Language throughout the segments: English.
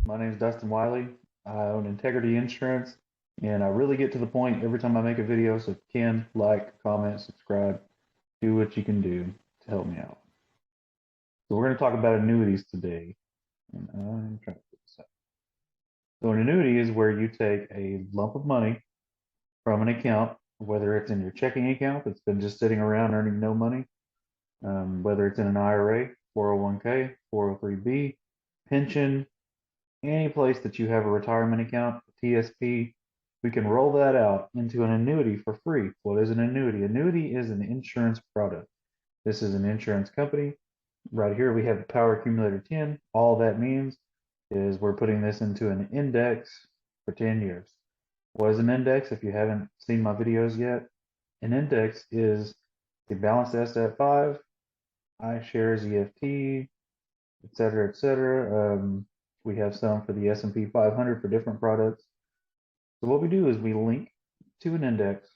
My name is Dustin Wiley. I own Integrity Insurance, and I really get to the point every time I make a video. So if you can, like, comment, subscribe, do what you can do to help me out. So we're going to talk about annuities today. And I'm trying to put this up. So an annuity is where you take a lump of money from an account, whether it's in your checking account that's been just sitting around earning no money, whether it's in an IRA, 401k, 403b, pension, any place that you have a retirement account, TSP, we can roll that out into an annuity for free. What is an annuity? Annuity is an insurance product. This is an insurance company. Right here we have the Power Accumulator 10. All that means is we're putting this into an index for 10 years. What is an index? If you haven't seen my videos yet, an index is the balanced asset 5, iShares EFT, et cetera. We have some for the S&P 500 for different products. So what we do is we link to an index.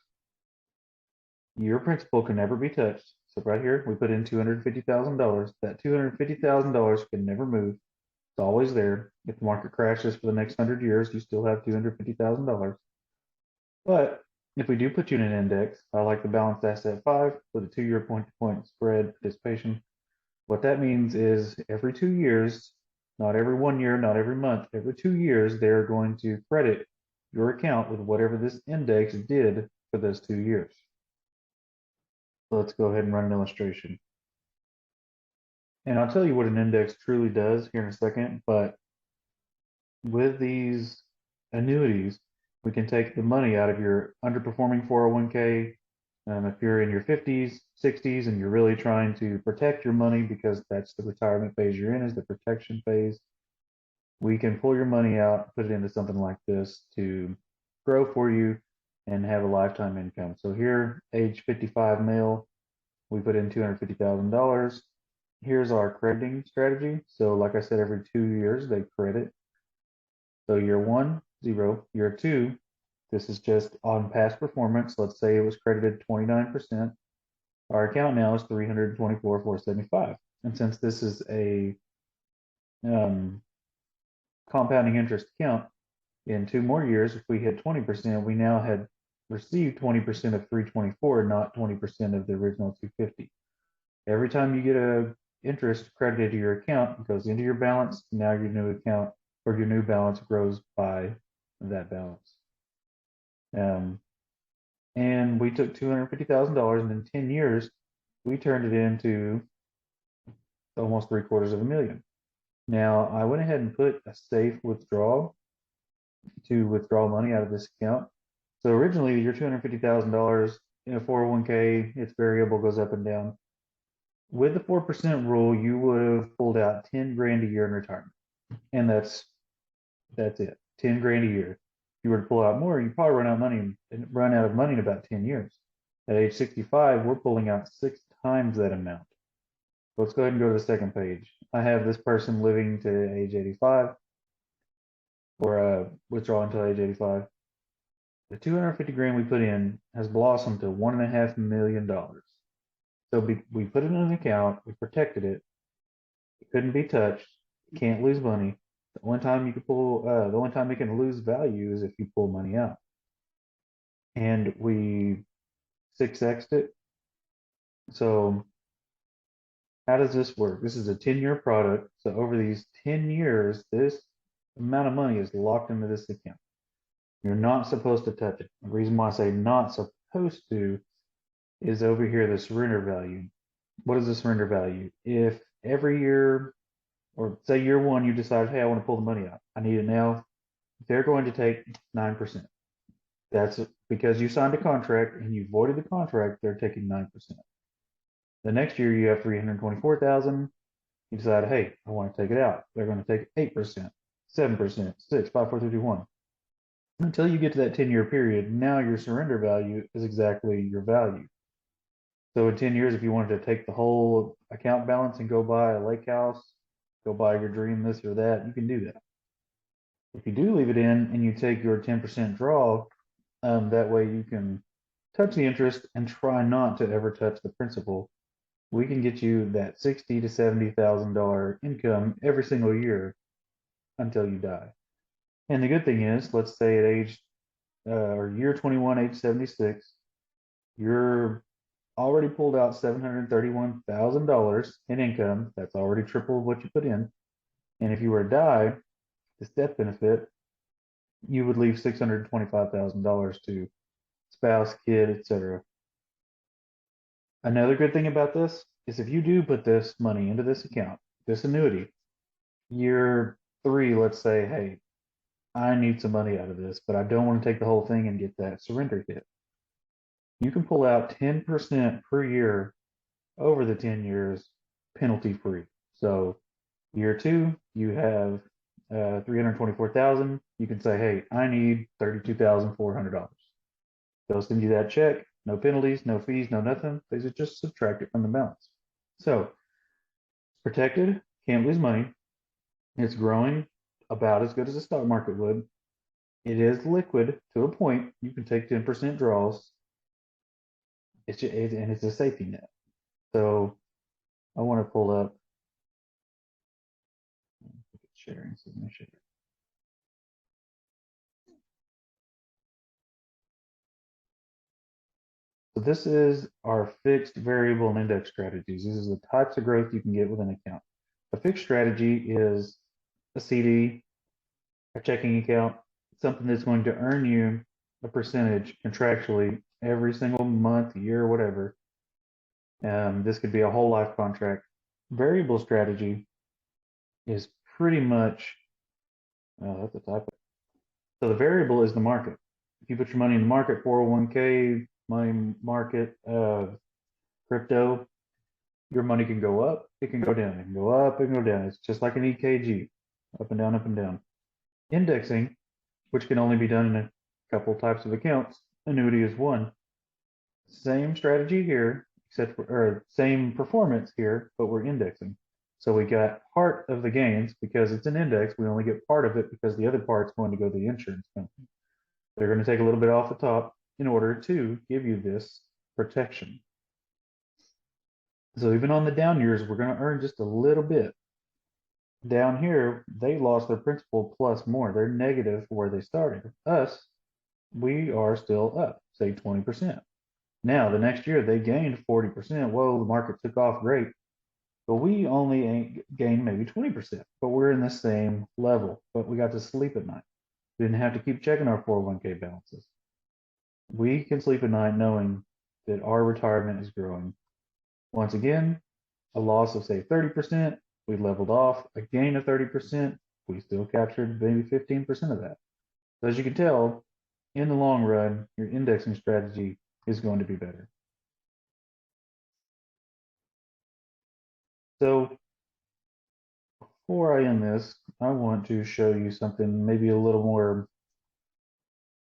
Your principal can never be touched. So right here, we put in $250,000. That $250,000 can never move. It's always there. If the market crashes for the next 100 years, you still have $250,000. But if we do put you in an index, I like the balanced asset 5 with a 2-year point-to-point spread participation. What that means is every 2 years, not every 1 year, not every month, every 2 years, they're going to credit your account with whatever this index did for those 2 years. So let's go ahead and run an illustration. And I'll tell you what an index truly does here in a second, but with these annuities, we can take the money out of your underperforming 401k. If you're in your 50s, 60s, and you're really trying to protect your money because that's the retirement phase you're in, is the protection phase, we can pull your money out, put it into something like this to grow for you and have a lifetime income. So here, age 55 male, we put in $250,000. Here's our crediting strategy. So like I said, every 2 years they credit. So year 1, 0. Year 2, this is just on past performance. Let's say it was credited 29%. Our account now is $324,475. And since this is a compounding interest account, in 2 more years, if we hit 20%, we now had received 20% of 324, not 20% of the original 250. Every time you get a interest credited to your account, it goes into your balance. Now your new account or your new balance grows by that balance. And we took $250,000, and in 10 years, we turned it into almost $750,000. Now, I went ahead and put a safe withdrawal to withdraw money out of this account. So originally, your $250,000 in a 401k, it's variable, goes up and down. With the 4% rule, you would have pulled out 10 grand a year in retirement, and that's it, 10 grand a year. If you were to pull out more, you probably run out of money in about 10 years. At age 65, we're pulling out 6 times that amount. Let's go ahead and go to the second page. I have this person living to age 85, or withdraw until age 85. The 250 grand we put in has blossomed to $1.5 million. So we put it in an account, we protected it. It couldn't be touched. You can't lose money. The only time you can the only time it can lose value is if you pull money out. And we 6x'd it. So how does this work? This is a 10-year product. So over these 10 years, this amount of money is locked into this account. You're not supposed to touch it. The reason why I say not supposed to is over here, the surrender value. What is the surrender value? If every year, or say year 1, you decide, hey, I want to pull the money out, I need it now, they're going to take 9%. That's because you signed a contract and you voided the contract, they're taking 9%. The next year you have 324,000. You decide, hey, I want to take it out. They're going to take 8%, 7%, 6, 5, 4, 3, 2, 1. Until you get to that 10-year period, now your surrender value is exactly your value. So in 10 years, if you wanted to take the whole account balance and go buy a lake house, go buy your dream this or that, you can do that. If you do leave it in and you take your 10% draw, that way you can touch the interest and try not to ever touch the principal. We can get you that $60,000 to $70,000 income every single year until you die. And the good thing is, let's say at age or year 21, age 76, you're already pulled out $731,000 in income. That's already triple what you put in. And if you were to die, this death benefit, you would leave $625,000 to spouse, kid, etc. Another good thing about this is if you do put this money into this account, this annuity, year 3, let's say, hey, I need some money out of this, but I don't want to take the whole thing and get that surrender hit. You can pull out 10% per year over the 10 years penalty free. So year 2, you have 324,000. You can say, hey, I need $32,400. They'll send you that check, no penalties, no fees, no nothing. They just subtract it from the balance. So protected, can't lose money. It's growing about as good as the stock market would. It is liquid to a point. You can take 10% draws. And it's a safety net. So I want to pull up sharing. So let me share. So this is our fixed, variable, and index strategies. These are the types of growth you can get with an account. A fixed strategy is a CD, a checking account, something that's going to earn you a percentage contractually every single month, year, whatever. This could be a whole life contract. Variable strategy is pretty much, that's a typo. So the variable is the market. If you put your money in the market, 401k, money market, crypto, your money can go up, it can go down, it can go up, it can go down. It's just like an EKG, up and down, up and down. Indexing, which can only be done in a couple types of accounts, annuity is one. Same strategy here, except for, or same performance here, but we're indexing. So we got part of the gains because it's an index. We only get part of it because the other part's going to go to the insurance company. They're going to take a little bit off the top in order to give you this protection. So even on the down years, we're going to earn just a little bit. Down here, they lost their principal plus more. They're negative where they started. Us, we are still up, say 20%. Now, the next year, they gained 40%. Whoa, the market took off great. But we only gained maybe 20%, but we're in the same level. But we got to sleep at night. We didn't have to keep checking our 401k balances. We can sleep at night knowing that our retirement is growing. Once again, a loss of say 30%, we leveled off. A gain of 30%, we still captured maybe 15% of that. So as you can tell, in the long run, your indexing strategy is going to be better. So before I end this, I want to show you something maybe a little more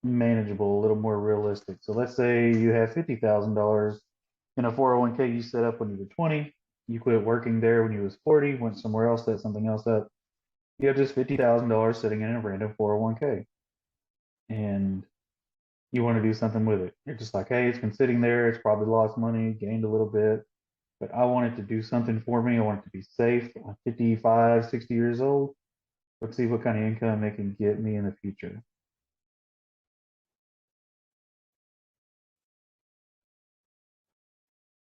manageable, a little more realistic. So let's say you have $50,000 in a 401k you set up when you were 20. You quit working there when you was 40, went somewhere else, set something else up. You have just $50,000 sitting in a random 401k. And you want to do something with it. You're just like, hey, it's been sitting there. It's probably lost money, gained a little bit, but I want it to do something for me. I want it to be safe. I'm 55, 60 years old. Let's see what kind of income it can get me in the future.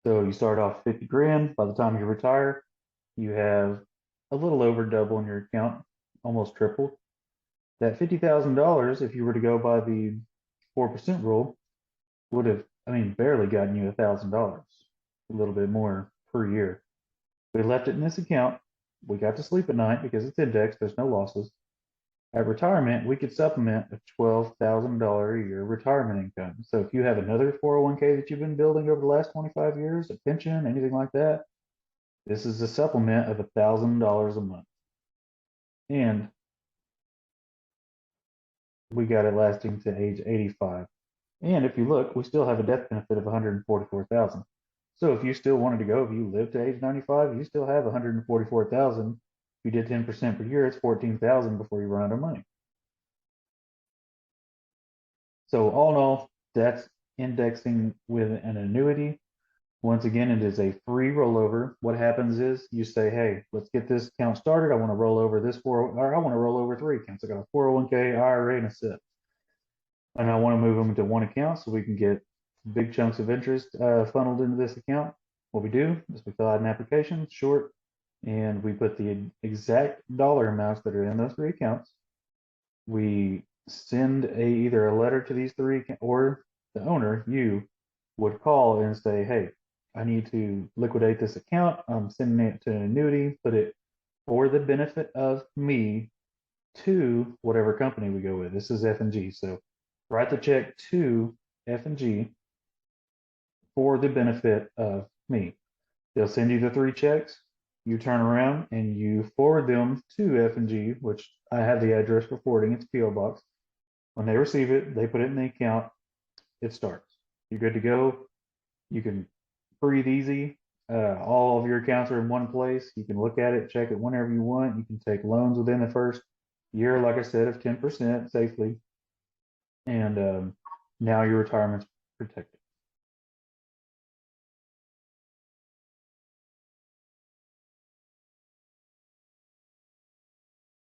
So you start off 50 grand. By the time you retire, you have a little over double in your account, almost triple. That $50,000, if you were to go by the 4% rule, would have, I mean, barely gotten you $1,000, a little bit more per year. We left it in this account. We got to sleep at night because it's indexed. There's no losses. At retirement, we could supplement a $12,000 a year retirement income. So if you have another 401k that you've been building over the last 25 years, a pension, anything like that, this is a supplement of $1,000 a month. And we got it lasting to age 85. And if you look, we still have a death benefit of 144,000. So if you still wanted to go, if you live to age 95, you still have 144,000. If you did 10% per year, it's 14,000 before you run out of money. So all in all, that's indexing with an annuity. Once again, it is a free rollover. What happens is you say, hey, let's get this account started. I want to roll over this or I want to roll over 3 accounts. I got a 401k, IRA, and a SIP. And I want to move them into one account so we can get big chunks of interest funneled into this account. What we do is we fill out an application, short, and we put the exact dollar amounts that are in those 3 accounts. We send either a letter to these 3 or the owner, you, would call and say, hey, I need to liquidate this account. I'm sending it to an annuity, put it for the benefit of me to whatever company we go with. This is F&G. So write the check to F&G for the benefit of me. They'll send you the 3 checks. You turn around and you forward them to F&G, which I have the address for forwarding. It's PO Box. When they receive it, they put it in the account. It starts. You're good to go. You can breathe easy. All of your accounts are in one place. You can look at it, check it whenever you want. You can take loans within the first year, like I said, of 10% safely. And now your retirement's protected.